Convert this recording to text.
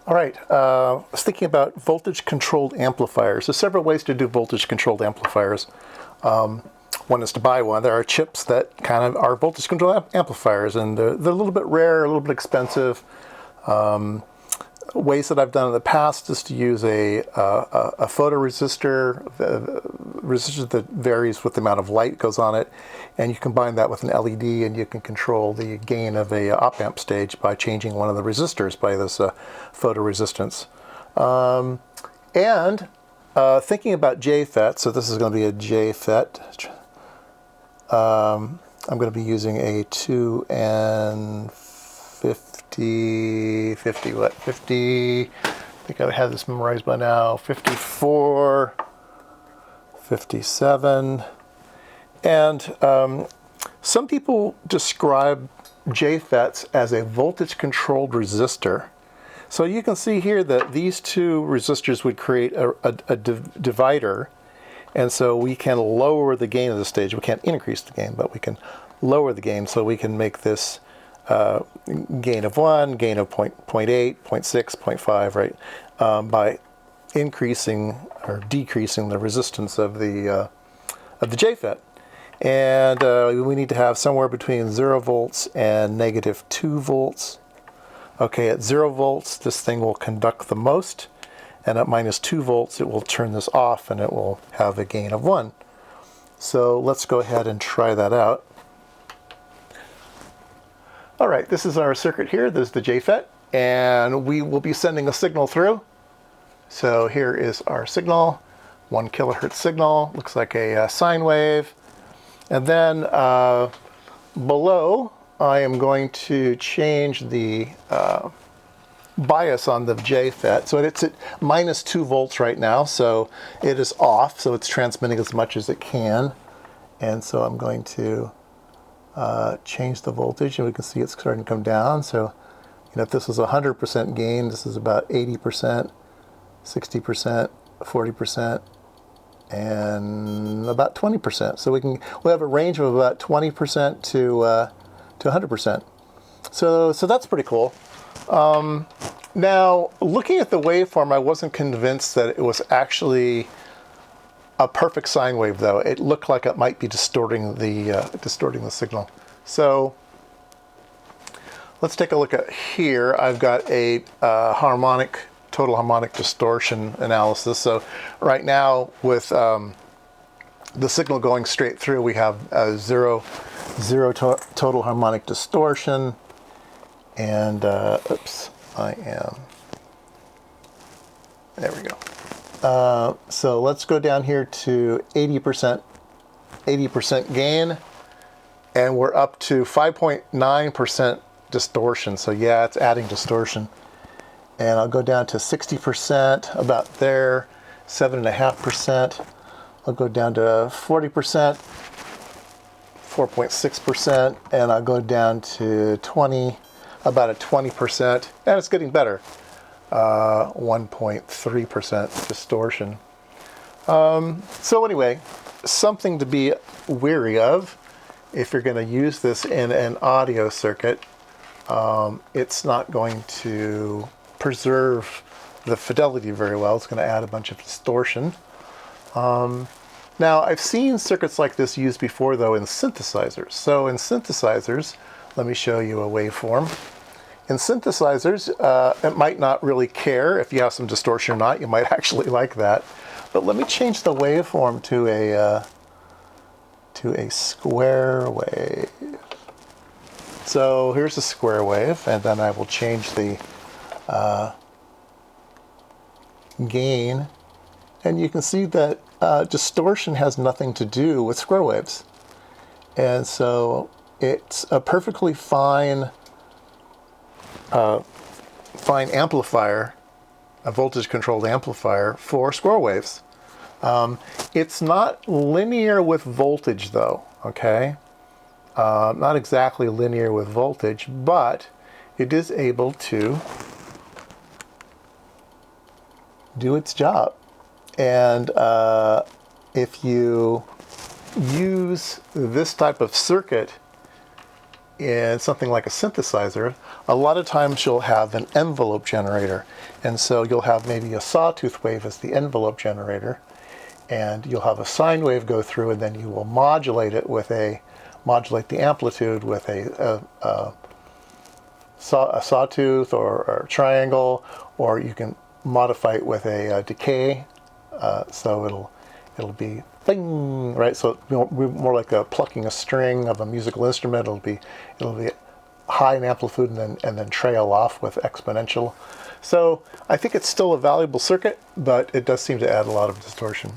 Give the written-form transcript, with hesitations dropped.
All right, I was thinking about voltage-controlled amplifiers. There's several ways to do voltage-controlled amplifiers. One is to buy one. There are chips that kind of are voltage-controlled amplifiers, and they're a little bit rare, a little bit expensive. Ways that I've done in the past is to use a photoresistor, resistor that varies with the amount of light goes on it, and you combine that with an LED, and you can control the gain of a op-amp stage by changing one of the resistors by this photoresistance. Thinking about JFET, so this is going to be a JFET. I'm going to be using a 2N50, I think I have this memorized by now, 54, 57. And some people describe JFETs as a voltage-controlled resistor. So you can see here that these two resistors would create a divider, and so we can lower the gain of the stage. We can't increase the gain, but we can lower the gain, so we can make this gain of 1, gain of 0.8, 0.6, 0.5, right, by increasing or decreasing the resistance of the JFET. And we need to have somewhere between 0 volts and -2 volts. Okay, at 0 volts, this thing will conduct the most, and at -2 volts, it will turn this off, and it will have a gain of 1. So let's go ahead and try that out. All right, this is our circuit here. This is the JFET, and we will be sending a signal through. So here is our signal, 1 kilohertz signal, looks like a sine wave. And then below, I am going to change the bias on the JFET. So it's at -2 volts right now, so it is off, so it's transmitting as much as it can. And so I'm going to change the voltage, and we can see it's starting to come down. So, if this was 100% gain, this is about 80%, 60%, 40%, and about 20%. So we have a range of about 20% to 100%. So that's pretty cool. Now, looking at the waveform, I wasn't convinced that it was actually a perfect sine wave, though. It looked like it might be distorting the signal. So let's take a look at here. I've got a total harmonic distortion analysis. So right now, with the signal going straight through, we have zero total harmonic distortion. And oops, there we go. So let's go down here to 80% gain, and we're up to 5.9% distortion. So yeah, it's adding distortion. And I'll go down to 60%, about there, 7.5%. I'll go down to 40%, 4.6%, and I'll go down to 20, about a 20%, and it's getting better. 1.3% distortion. So anyway, something to be wary of if you're going to use this in an audio circuit. It's not going to preserve the fidelity very well. It's going to add a bunch of distortion. Now, I've seen circuits like this used before, though, in synthesizers. So in synthesizers, let me show you a waveform. In synthesizers, it might not really care if you have some distortion or not. You might actually like that. But let me change the waveform to a square wave. So here's a square wave, and then I will change the gain. And you can see that distortion has nothing to do with square waves. And so it's a perfectly fine amplifier, a voltage-controlled amplifier for square waves. It's not linear with voltage, though, okay? Not exactly linear with voltage, but it is able to do its job. And if you use this type of circuit in something like a synthesizer, a lot of times you'll have an envelope generator. And so you'll have maybe a sawtooth wave as the envelope generator, and you'll have a sine wave go through, and then you will modulate the amplitude with a sawtooth or a triangle, or you can modify it with a decay. So it'll be bing, right? So more like plucking a string of a musical instrument. It'll be high in amplitude and then trail off with exponential. So I think it's still a valuable circuit, but it does seem to add a lot of distortion.